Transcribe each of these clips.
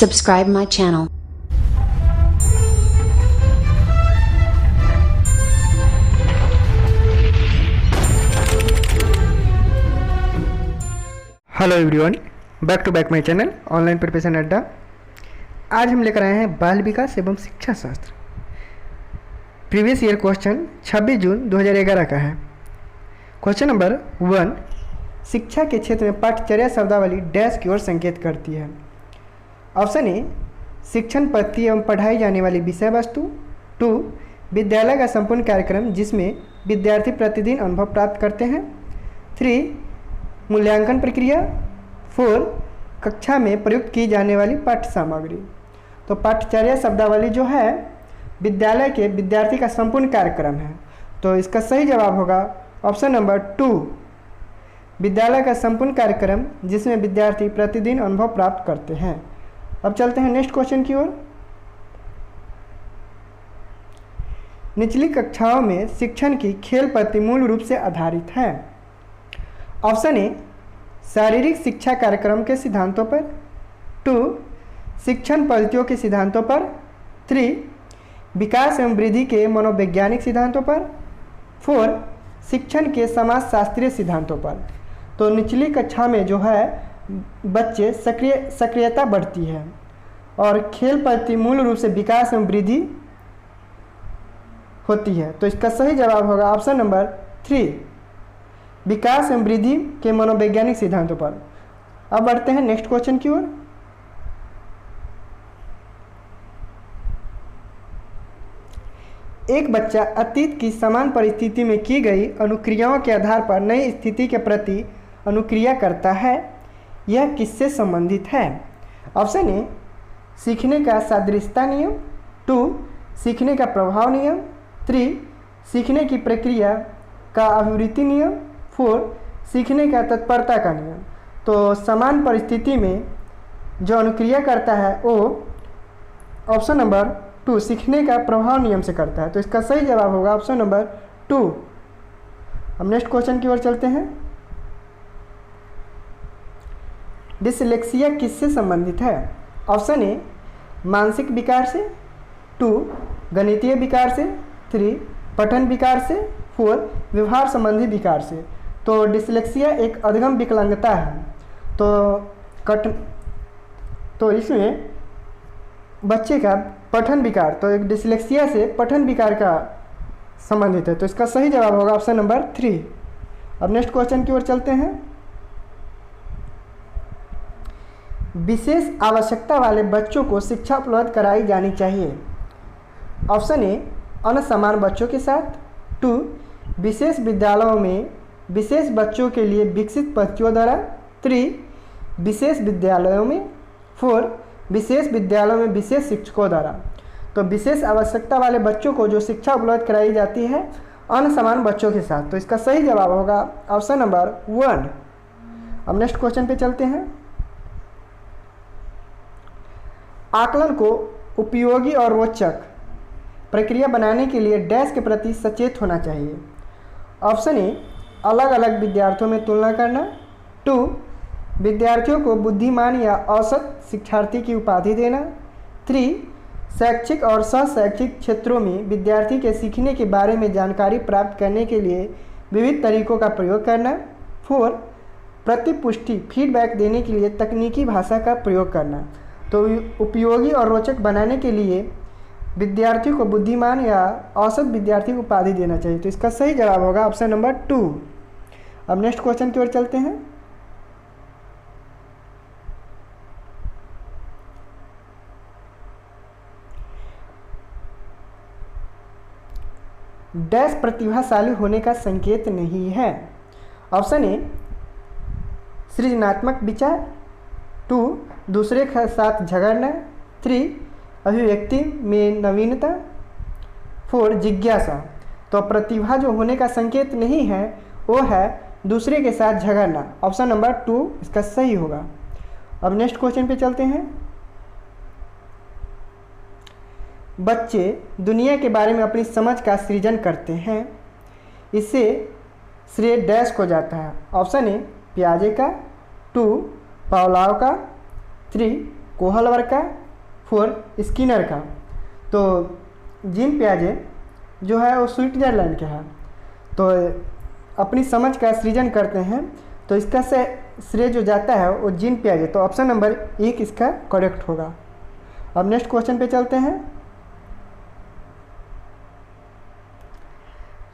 Subscribe my channel. Hello everyone, back to back my channel online preparation Adda. आज हम लेकर आए हैं बाल विकास एवं शिक्षा शास्त्र। प्रीवियस ईयर क्वेश्चन 26 जून 2011 का है। क्वेश्चन नंबर 1, शिक्षा के क्षेत्र में पाठ्यचर्या शब्दावली डैश की ओर संकेत करती है। ऑप्शन ए, शिक्षण पद्धति एवं पढ़ाई जाने वाली विषय वस्तु। 2, विद्यालय का संपूर्ण कार्यक्रम जिसमें विद्यार्थी प्रतिदिन अनुभव प्राप्त करते हैं। 3, मूल्यांकन प्रक्रिया। 4, कक्षा में प्रयुक्त की जाने वाली पाठ्य सामग्री। तो पाठ्यचर्या शब्दावली जो है विद्यालय के विद्यार्थी का संपूर्ण कार्यक्रम है, तो इसका सही जवाब होगा ऑप्शन नंबर 2, विद्यालय का संपूर्ण कार्यक्रम जिसमें विद्यार्थी प्रतिदिन अनुभव प्राप्त करते हैं। अब चलते हैं नेक्स्ट क्वेश्चन की ओर। निचली कक्षाओं में शिक्षण की खेल पद्धति मूल रूप से आधारित है। ऑप्शन ए, शारीरिक शिक्षा कार्यक्रम के सिद्धांतों पर। 2, शिक्षण पद्धतियों के सिद्धांतों पर। 3, विकास एवं वृद्धि के मनोवैज्ञानिक सिद्धांतों पर। 4, शिक्षण के समाजशास्त्रीय सिद्धांतों पर। तो निचली कक्षा में जो है बच्चे सक्रियता बढ़ती है और खेल पद्धति मूल रूप से विकास एवं वृद्धि होती है। तो इसका सही जवाब होगा ऑप्शन नंबर 3, विकास एवं वृद्धि के मनोवैज्ञानिक सिद्धांतों पर। अब बढ़ते हैं नेक्स्ट क्वेश्चन की ओर। एक बच्चा अतीत की समान परिस्थिति में की गई अनुक्रियाओं के आधार पर नई स्थिति के प्रति अनुक्रिया करता है। यह किससे संबंधित है? ऑप्शन ए, सीखने का सादृश्यता नियम। 2, सीखने का प्रभाव नियम। 3, सीखने की प्रक्रिया का आवृत्ति नियम। 4, सीखने का तत्परता का नियम। तो समान परिस्थिति में जो अनुक्रिया करता है वो ऑप्शन नंबर 2, सीखने का प्रभाव नियम से करता है। तो इसका सही जवाब होगा ऑप्शन नंबर 2। अब नेक्स्ट क्वेश्चन की ओर चलते हैं। डिसलेक्सिया किससे संबंधित है? ऑप्शन ए, मानसिक विकार से। 2, गणितीय विकार से। 3, पठन विकार से। 4, व्यवहार संबंधी विकार से। तो डिसलेक्सिया एक अधगम विकलांगता है। तो इसमें बच्चे का पठन विकार, तो एक डिसलेक्सिया से पठन विकार का संबंधित है। तो इसका सही जवाब होगा ऑप्शन नंबर 3। अब नेक्स्ट क्वेश्चन की ओर चलते हैं। विशेष आवश्यकता वाले बच्चों को शिक्षा उपलब्ध कराई जानी चाहिए। ऑप्शन ए, अनसमान बच्चों के साथ। 2, विशेष विद्यालयों में विशेष बच्चों के लिए विकसित पद्धतियों द्वारा। 3, विशेष विद्यालयों में। 4, विशेष विद्यालयों में विशेष शिक्षकों द्वारा। तो विशेष आवश्यकता वाले बच्चों को जो शिक्षा उपलब्ध कराई जाती है अनसमान बच्चों के साथ। तो इसका सही जवाब होगा ऑप्शन नंबर 1। अब नेक्स्ट क्वेश्चन पे चलते हैं। आकलन को उपयोगी और रोचक प्रक्रिया बनाने के लिए डैश के प्रति सचेत होना चाहिए। ऑप्शन ए, अलग अलग विद्यार्थियों में तुलना करना। 2, विद्यार्थियों को बुद्धिमान या औसत शिक्षार्थी की उपाधि देना। 3, शैक्षिक और सह-शैक्षिक क्षेत्रों में विद्यार्थी के सीखने के बारे में जानकारी प्राप्त करने के लिए विविध तरीकों का प्रयोग करना। 4, प्रतिपुष्टि फीडबैक देने के लिए तकनीकी भाषा का प्रयोग करना। तो उपयोगी और रोचक बनाने के लिए विद्यार्थियों को बुद्धिमान या औसत विद्यार्थी को उपाधि देना चाहिए। तो इसका सही जवाब होगा ऑप्शन नंबर 2। अब नेक्स्ट क्वेश्चन की ओर चलते हैं। डैश प्रतिभाशाली होने का संकेत नहीं है। ऑप्शन ए, सृजनात्मक विचार। 2, दूसरे के साथ झगड़ना। 3, अभिव्यक्ति में नवीनता। 4, जिज्ञासा। तो प्रतिभा जो होने का संकेत नहीं है वो है दूसरे के साथ झगड़ना। ऑप्शन नंबर 2 इसका सही होगा। अब नेक्स्ट क्वेश्चन पे चलते हैं। बच्चे दुनिया के बारे में अपनी समझ का सृजन करते हैं, इससे श्रेय डैश को जाता है। ऑप्शन ए, पियाजे का। 2, पावलोव का। 3, कोहलवर का, 4 स्किनर का। तो जीन पियाजे जो है वो स्विट्जरलैंड के हैं। तो अपनी समझ का सृजन करते हैं, तो इसका से श्रेय जो जाता है वो जीन पियाजे। तो ऑप्शन नंबर 1 इसका करेक्ट होगा। अब नेक्स्ट क्वेश्चन पे चलते हैं।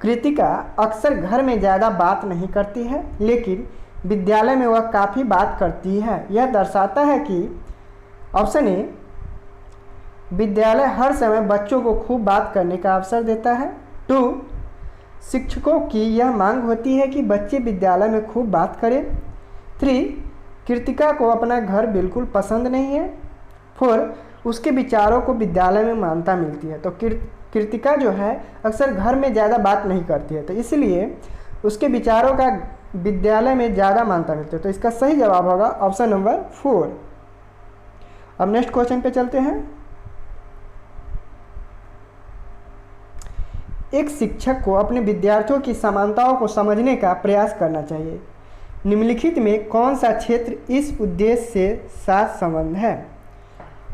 कृतिका अक्सर घर में ज़्यादा बात नहीं करती है, लेकिन विद्यालय में वह काफ़ी बात करती है। यह दर्शाता है कि ऑप्शन ए, विद्यालय हर समय बच्चों को खूब बात करने का अवसर देता है। 2, शिक्षकों की यह मांग होती है कि बच्चे विद्यालय में खूब बात करें। 3, कृतिका को अपना घर बिल्कुल पसंद नहीं है। 4, उसके विचारों को विद्यालय में मान्यता मिलती है। तो कृतिका जो है अक्सर घर में ज़्यादा बात नहीं करती है, तो इसलिए उसके विचारों का विद्यालय में ज़्यादा मान्यता मिलती है। तो इसका सही जवाब होगा ऑप्शन नंबर 4। अब नेक्स्ट क्वेश्चन पे चलते हैं। एक शिक्षक को अपने विद्यार्थियों की समानताओं को समझने का प्रयास करना चाहिए। निम्नलिखित में कौन सा क्षेत्र इस उद्देश्य से साथ संबंध है?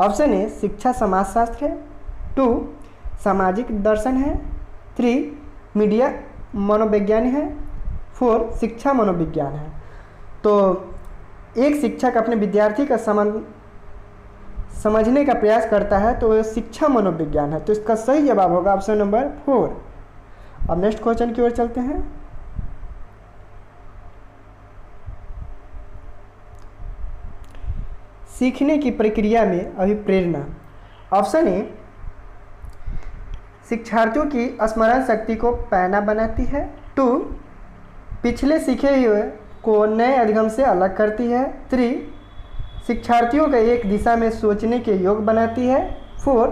ऑप्शन ए, शिक्षा समाजशास्त्र है। 2, सामाजिक दर्शन है। 3, मीडिया मनोविज्ञान है। 4, शिक्षा मनोविज्ञान है। तो एक शिक्षक अपने विद्यार्थी का समझने का प्रयास करता है, तो यह शिक्षा मनोविज्ञान है। तो इसका सही जवाब होगा ऑप्शन नंबर 4। अब नेक्स्ट क्वेश्चन की ओर चलते हैं। सीखने की प्रक्रिया में अभिप्रेरणा। ऑप्शन ए, शिक्षार्थियों की स्मरण शक्ति को पैना बनाती है। 2, पिछले सीखे हुए को नए अधिगम से अलग करती है। 3, शिक्षार्थियों को एक दिशा में सोचने के योग्य बनाती है। 4,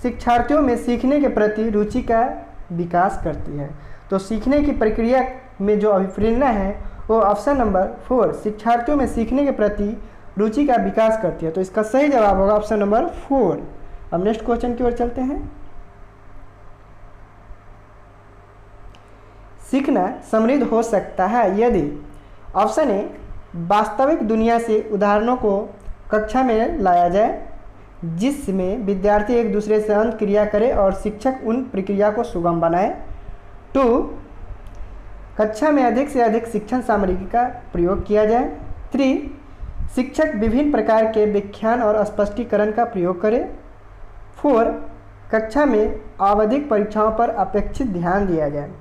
शिक्षार्थियों में सीखने के प्रति रुचि का विकास करती है। तो सीखने की प्रक्रिया में जो अभिप्रेरणा है वो ऑप्शन नंबर 4, शिक्षार्थियों में सीखने के प्रति रुचि का विकास करती है। तो इसका सही जवाब होगा ऑप्शन नंबर 4। अब नेक्स्ट क्वेश्चन की ओर चलते हैं। सीखना समृद्ध हो सकता है यदि ऑप्शन ए, वास्तविक दुनिया से उदाहरणों को कक्षा में लाया जाए, जिसमें विद्यार्थी एक दूसरे से अंत क्रिया करे और शिक्षक उन प्रक्रिया को सुगम बनाए। 2, कक्षा में अधिक से अधिक शिक्षण सामग्री का प्रयोग किया जाए। 3, शिक्षक विभिन्न प्रकार के व्याख्यान और स्पष्टीकरण का प्रयोग करे। 4, कक्षा में आवधिक परीक्षाओं पर अपेक्षित ध्यान दिया जाए।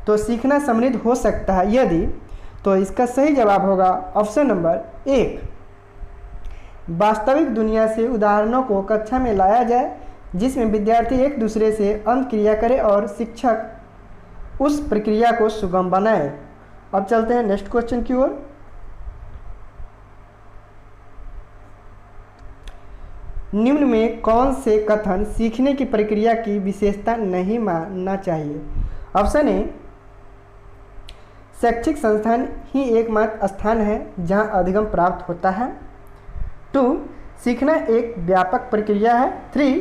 तो सीखना समृद्ध हो सकता है यदि, तो इसका सही जवाब होगा ऑप्शन नंबर 1, वास्तविक दुनिया से उदाहरणों को कक्षा में लाया जाए, जिसमें विद्यार्थी एक दूसरे से अंत क्रिया करे और शिक्षक उस प्रक्रिया को सुगम बनाए। अब चलते हैं नेक्स्ट क्वेश्चन की ओर। निम्न में कौन से कथन सीखने की प्रक्रिया की विशेषता नहीं मानना चाहिए? ऑप्शन ए, शैक्षिक संस्थान ही एकमात्र स्थान है जहां अधिगम प्राप्त होता है। 2, सीखना एक व्यापक प्रक्रिया है। 3,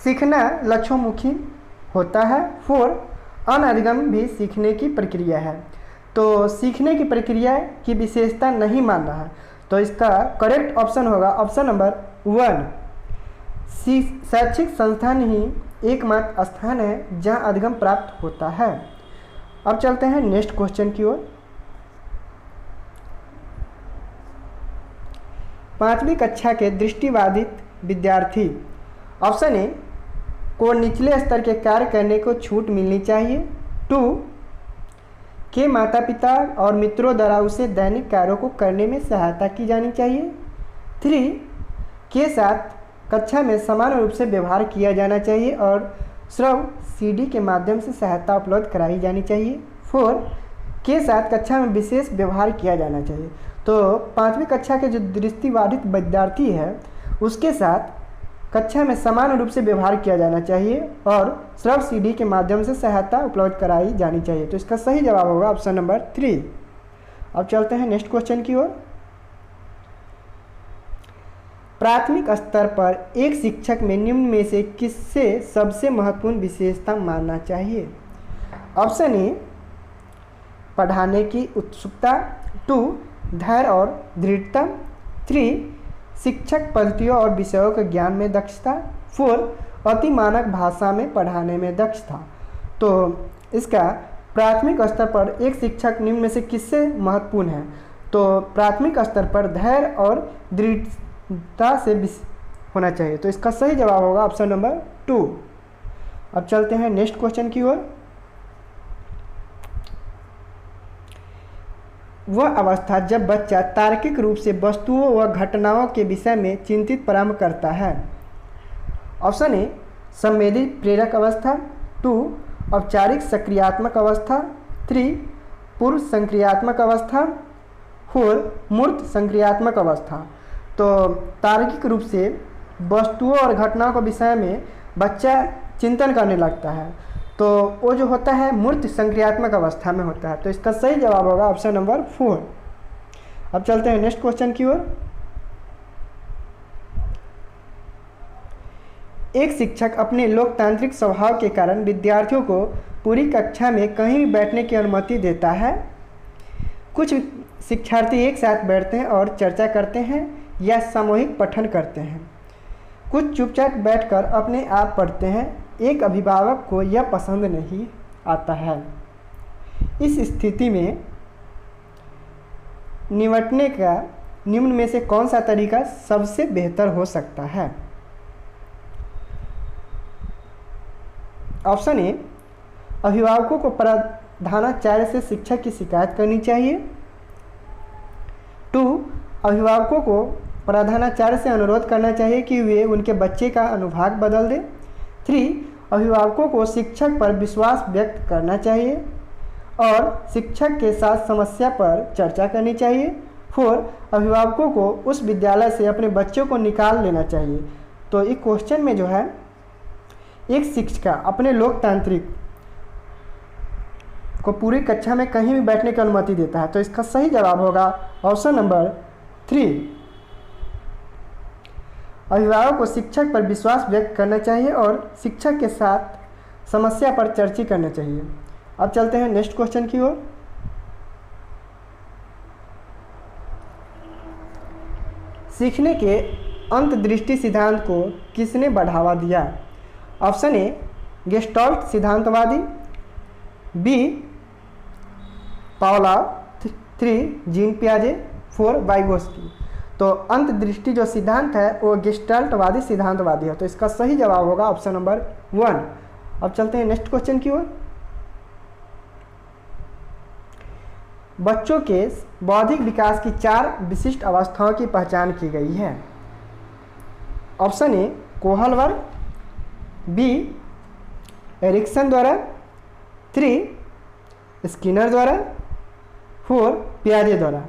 सीखना लक्ष्योन्मुखी होता है। 4, अनधिगम भी सीखने की प्रक्रिया है। तो सीखने की प्रक्रिया की विशेषता नहीं मानना है, तो इसका करेक्ट ऑप्शन होगा ऑप्शन नंबर 1, शैक्षिक संस्थान ही एकमात्र स्थान है जहां अधिगम प्राप्त होता है। अब चलते हैं नेक्स्ट क्वेश्चन की ओर। 5वीं कक्षा के दृष्टिबाधित विद्यार्थी ऑप्शन ए को निचले स्तर के कार्य करने को छूट मिलनी चाहिए। 2, के माता पिता और मित्रों द्वारा उसे दैनिक कार्यों को करने में सहायता की जानी चाहिए। 3, के साथ कक्षा में समान रूप से व्यवहार किया जाना चाहिए और श्रव सीडी के माध्यम से सहायता उपलब्ध कराई जानी चाहिए। 4, के साथ कक्षा में विशेष व्यवहार किया जाना चाहिए। तो 5वीं कक्षा के जो दृष्टिबाधित विद्यार्थी है उसके साथ कक्षा में समान रूप से व्यवहार किया जाना चाहिए और श्रव सीडी के माध्यम से सहायता उपलब्ध कराई जानी चाहिए। तो इसका सही जवाब होगा ऑप्शन नंबर 3। अब चलते हैं नेक्स्ट क्वेश्चन की ओर। प्राथमिक स्तर पर एक शिक्षक में निम्न में से किससे सबसे महत्वपूर्ण विशेषता मानना चाहिए? ऑप्शन ए, पढ़ाने की उत्सुकता। 2, धैर्य और दृढ़ता। 3, शिक्षक पद्धतियों और विषयों के ज्ञान में दक्षता। 4 अति मानक भाषा में पढ़ाने में दक्षता। तो इसका प्राथमिक स्तर पर एक शिक्षक निम्न में से किससे महत्वपूर्ण है? तो प्राथमिक स्तर पर धैर्य और दृढ़ता से होना चाहिए। तो इसका सही जवाब होगा ऑप्शन नंबर 2। अब चलते हैं नेक्स्ट क्वेश्चन की ओर। वह अवस्था जब बच्चा तार्किक रूप से वस्तुओं व घटनाओं के विषय में चिंतित प्रारंभ करता है। ऑप्शन ए संवेदी प्रेरक अवस्था। 2 औपचारिक सक्रियात्मक अवस्था। 3 पूर्व संक्रियात्मक अवस्था। 4 मूर्त संक्रियात्मक अवस्था। तो तार्किक रूप से वस्तुओं और घटनाओं के विषय में बच्चा चिंतन करने लगता है, तो वो जो होता है मूर्त संक्रियात्मक अवस्था में होता है। तो इसका सही जवाब होगा ऑप्शन नंबर 4। अब चलते हैं नेक्स्ट क्वेश्चन की ओर। एक शिक्षक अपने लोकतांत्रिक स्वभाव के कारण विद्यार्थियों को पूरी कक्षा में कहीं भी बैठने की अनुमति देता है। कुछ शिक्षार्थी एक साथ बैठते हैं और चर्चा करते हैं या सामूहिक पठन करते हैं। कुछ चुपचाप बैठकर अपने आप पढ़ते हैं। एक अभिभावक को यह पसंद नहीं आता है। इस स्थिति में निपटने का निम्न में से कौन सा तरीका सबसे बेहतर हो सकता है? ऑप्शन ए अभिभावकों को प्रधानाचार्य से शिक्षक की शिकायत करनी चाहिए। 2 अभिभावकों को प्रधानाचार्य से अनुरोध करना चाहिए कि वे उनके बच्चे का अनुभाग बदल दें। 3 अभिभावकों को शिक्षक पर विश्वास व्यक्त करना चाहिए और शिक्षक के साथ समस्या पर चर्चा करनी चाहिए। 4 अभिभावकों को उस विद्यालय से अपने बच्चों को निकाल लेना चाहिए। तो इस क्वेश्चन में जो है एक शिक्षिका अपने लोकतांत्रिक को पूरी कक्षा में कहीं भी बैठने की अनुमति देता है। तो इसका सही जवाब होगा ऑप्शन नंबर 3। अभिभावक को शिक्षक पर विश्वास व्यक्त करना चाहिए और शिक्षक के साथ समस्या पर चर्चा करना चाहिए। अब चलते हैं नेक्स्ट क्वेश्चन की ओर। सीखने के अंतर्दृष्टि सिद्धांत को किसने बढ़ावा दिया? ऑप्शन ए गेस्टाल्ट सिद्धांतवादी। बी पाओला। 3 जीन पियाजे। 4 वाइगोस्की। तो अंतर्दृष्टि जो सिद्धांत है वो गेस्टाल्टवादी सिद्धांतवादी है। तो इसका सही जवाब होगा ऑप्शन नंबर 1। अब चलते हैं नेक्स्ट क्वेश्चन की ओर। बच्चों के बौद्धिक विकास की 4 विशिष्ट अवस्थाओं की पहचान की गई है। Option A Kohlberg. B Erikson द्वारा। 3 स्किनर द्वारा। 4 पियाजे द्वारा।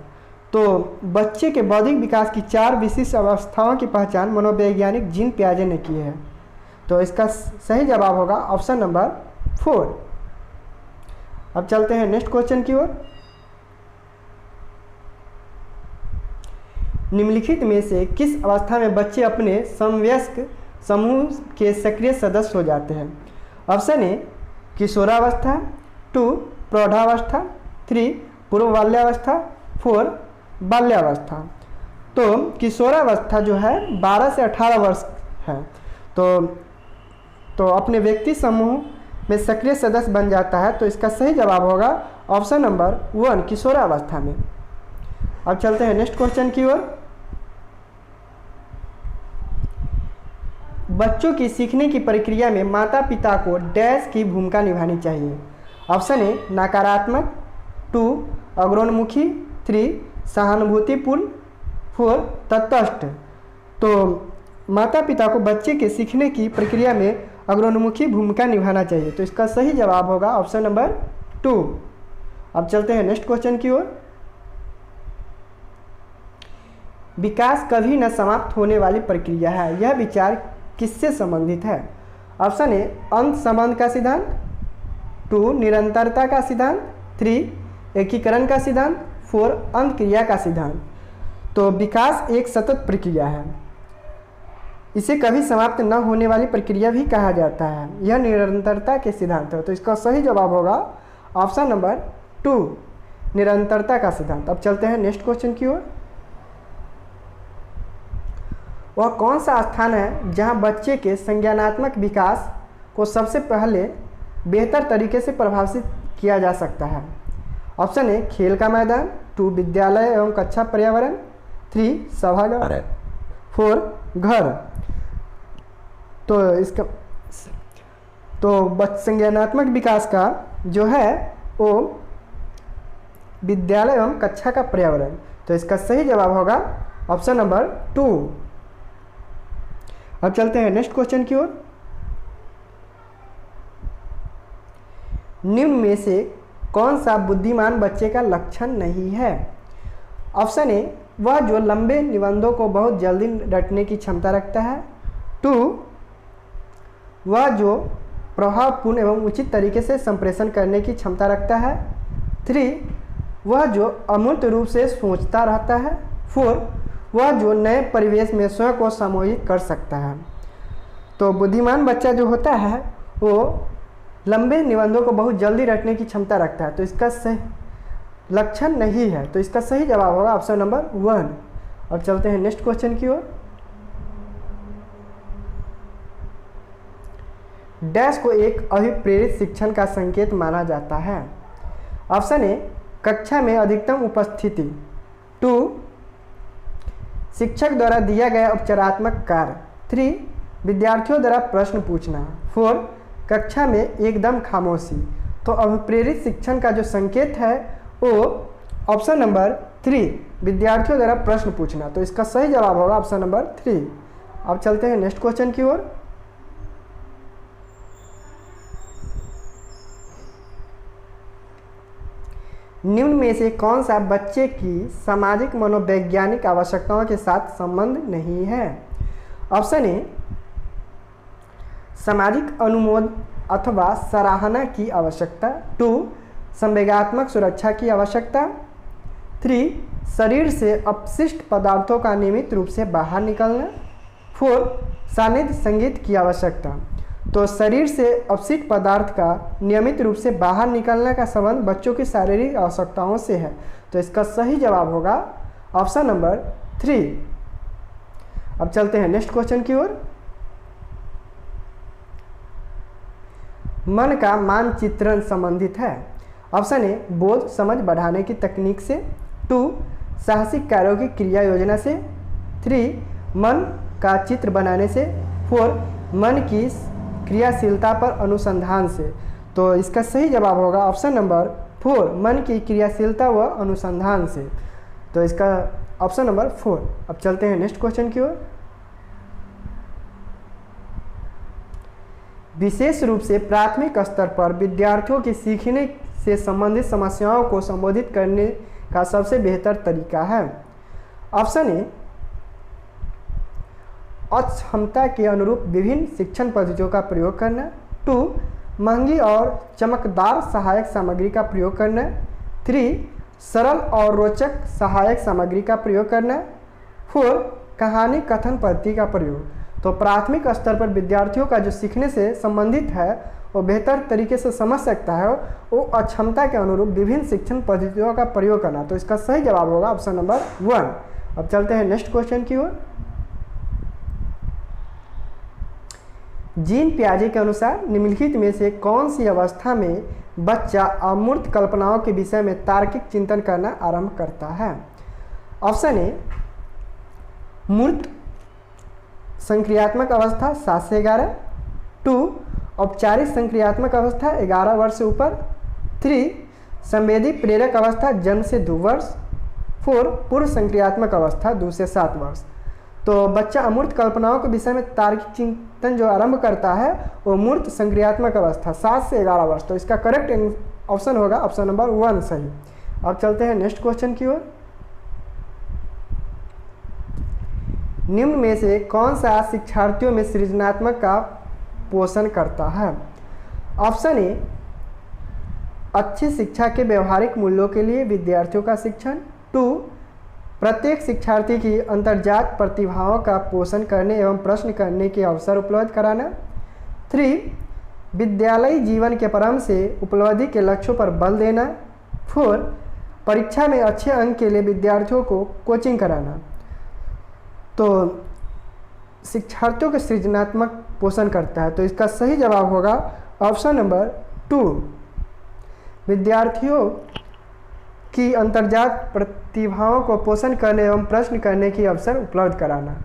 तो बच्चे के बौद्धिक विकास की 4 विशिष्ट अवस्थाओं की पहचान मनोवैज्ञानिक जीन पियाजे ने की है। तो इसका सही जवाब होगा ऑप्शन नंबर 4। अब चलते हैं नेक्स्ट क्वेश्चन की ओर। निम्नलिखित में से किस अवस्था में बच्चे अपने समवयस्क समूह के सक्रिय सदस्य हो जाते हैं? ऑप्शन ए किशोरावस्था। 2 प्रौढ़ावस्था। 3 पूर्व बाल्यावस्था। 4 बाल्यावस्था। तो किशोरावस्था जो है 12 से 18 वर्ष है। तो अपने व्यक्ति समूह में सक्रिय सदस्य बन जाता है। तो इसका सही जवाब होगा ऑप्शन नंबर 1 किशोरावस्था में। अब चलते हैं नेक्स्ट क्वेश्चन की ओर। बच्चों की सीखने की प्रक्रिया में माता पिता को डैश की भूमिका निभानी चाहिए। ऑप्शन ए नकारात्मक। 2 अग्रोन्मुखी। 3 सहानुभूतिपूर्ण। 4 तटस्थ। तो माता पिता को बच्चे के सीखने की प्रक्रिया में अग्रोन्मुखी भूमिका निभाना चाहिए। तो इसका सही जवाब होगा ऑप्शन नंबर 2। अब चलते हैं नेक्स्ट क्वेश्चन की ओर। विकास कभी न समाप्त होने वाली प्रक्रिया है, यह विचार किससे संबंधित है? ऑप्शन ए अंत संबंध का सिद्धांत। 2 निरंतरता का सिद्धांत। 3 एकीकरण का सिद्धांत। 4 अंत क्रिया का सिद्धांत। तो विकास एक सतत प्रक्रिया है, इसे कभी समाप्त न होने वाली प्रक्रिया भी कहा जाता है। यह निरंतरता के सिद्धांत है। तो इसका सही जवाब होगा ऑप्शन नंबर 2 निरंतरता का सिद्धांत। अब चलते हैं नेक्स्ट क्वेश्चन की ओर। वह कौन सा स्थान है जहां बच्चे के संज्ञानात्मक विकास को सबसे पहले बेहतर तरीके से प्रभावित किया जा सकता है? ऑप्शन ए खेल का मैदान, 2 विद्यालय एवं कक्षा पर्यावरण, 3 सभागार, 4 घर। तो संज्ञानात्मक विकास का जो है वो विद्यालय एवं कक्षा का पर्यावरण। तो इसका सही जवाब होगा ऑप्शन नंबर 2। अब चलते हैं नेक्स्ट क्वेश्चन की ओर। निम्न में से कौन सा बुद्धिमान बच्चे का लक्षण नहीं है? ऑप्शन ए वह जो लंबे निबंधों को बहुत जल्दी रटने की क्षमता रखता है, 2 वह जो प्रभावपूर्ण एवं उचित तरीके से संप्रेषण करने की क्षमता रखता है, 3 वह जो अमूर्त रूप से सोचता रहता है, 4 वह जो नए परिवेश में स्वयं को समायोजित कर सकता है। तो बुद्धिमान बच्चा जो होता है वो लंबे निबंधों को बहुत जल्दी रटने की क्षमता रखता है, तो इसका सही लक्षण नहीं है। तो इसका सही जवाब होगा ऑप्शन नंबर 1। अब चलते हैं नेक्स्ट क्वेश्चन की ओर। डैश को एक अभिप्रेरित शिक्षण का संकेत माना जाता है? ऑप्शन ए कक्षा में अधिकतम उपस्थिति, 2 शिक्षक द्वारा दिया गया उपचारात्मक कार्य, 3 विद्यार्थियों द्वारा प्रश्न पूछना, 4 कक्षा में एकदम खामोशी। तो अभिप्रेरित शिक्षण का जो संकेत है वो ऑप्शन नंबर 3 विद्यार्थियों द्वारा प्रश्न पूछना। तो इसका सही जवाब होगा ऑप्शन नंबर 3। अब चलते हैं नेक्स्ट क्वेश्चन की ओर। निम्न में से कौन सा बच्चे की सामाजिक मनोवैज्ञानिक आवश्यकताओं के साथ संबंध नहीं है? ऑप्शन ए सामाजिक अनुमोदन अथवा सराहना की आवश्यकता, 2 संवेगात्मक सुरक्षा की आवश्यकता, 3 शरीर से अपशिष्ट पदार्थों का नियमित रूप से बाहर निकलना, 4 सानिध्य संगीत की आवश्यकता। तो शरीर से अपशिष्ट पदार्थ का नियमित रूप से बाहर निकलने का संबंध बच्चों की शारीरिक आवश्यकताओं से है। तो इसका सही जवाब होगा ऑप्शन नंबर 3। अब चलते हैं नेक्स्ट क्वेश्चन की ओर। मन का मानचित्रण संबंधित है? ऑप्शन ए बोध समझ बढ़ाने की तकनीक से, 2 साहसिक कार्यों की क्रिया योजना से, 3 मन का चित्र बनाने से, 4 मन की क्रियाशीलता पर अनुसंधान से। तो इसका सही जवाब होगा ऑप्शन नंबर 4 मन की क्रियाशीलता व अनुसंधान से। तो इसका ऑप्शन नंबर 4। अब चलते हैं नेक्स्ट क्वेश्चन की ओर। विशेष रूप से प्राथमिक स्तर पर विद्यार्थियों की सीखने से संबंधित समस्याओं को संबोधित करने का सबसे बेहतर तरीका है? ऑप्शन ए अक्षमता के अनुरूप विभिन्न शिक्षण पद्धतियों का प्रयोग करना, 2 महंगी और चमकदार सहायक सामग्री का प्रयोग करना, 3 सरल और रोचक सहायक सामग्री का प्रयोग करना, 4 कहानी कथन पद्धति का प्रयोग। तो प्राथमिक स्तर पर विद्यार्थियों का जो सीखने से संबंधित है वो बेहतर तरीके से समझ सकता है वो अक्षमता के अनुरूप विभिन्न शिक्षण पद्धतियों का प्रयोग करना। तो इसका सही जवाब होगा ऑप्शन नंबर 1। अब चलते हैं नेक्स्ट क्वेश्चन की ओर। जीन पियाजे के अनुसार निम्नलिखित में से कौन सी अवस्था में बच्चा अमूर्त कल्पनाओं के विषय में तार्किक चिंतन करना आरंभ करता है? ऑप्शन ए मूर्त संक्रियात्मक अवस्था 7 से 11, 2 औपचारिक संक्रियात्मक अवस्था 11 वर्ष से ऊपर, 3 संवेदी प्रेरक अवस्था जन्म से 2 वर्ष, 4 पूर्व संक्रियात्मक अवस्था 2 से 7 वर्ष। तो बच्चा अमूर्त कल्पनाओं के विषय में तार्किक चिंतन जो आरंभ करता है वो मूर्त संक्रियात्मक अवस्था 7 से 11 वर्ष। तो इसका करेक्ट ऑप्शन होगा ऑप्शन नंबर 1 सही। अब चलते हैं नेक्स्ट क्वेश्चन की ओर। निम्न में से कौन सा शिक्षार्थियों में सृजनात्मक का पोषण करता है? ऑप्शन ए अच्छी शिक्षा के व्यवहारिक मूल्यों के लिए विद्यार्थियों का शिक्षण, 2 प्रत्येक शिक्षार्थी की अंतर्जात प्रतिभाओं का पोषण करने एवं प्रश्न करने के अवसर उपलब्ध कराना, 3 विद्यालयी जीवन के प्रारंभ से उपलब्धि के लक्ष्यों पर बल देना, 4 परीक्षा में अच्छे अंक के लिए विद्यार्थियों को कोचिंग कराना। तो शिक्षार्थियों के सृजनात्मक पोषण करता है। तो इसका सही जवाब होगा ऑप्शन नंबर 2, विद्यार्थियों की अंतर्जात प्रतिभाओं को पोषण करने एवं प्रश्न करने की अवसर उपलब्ध कराना।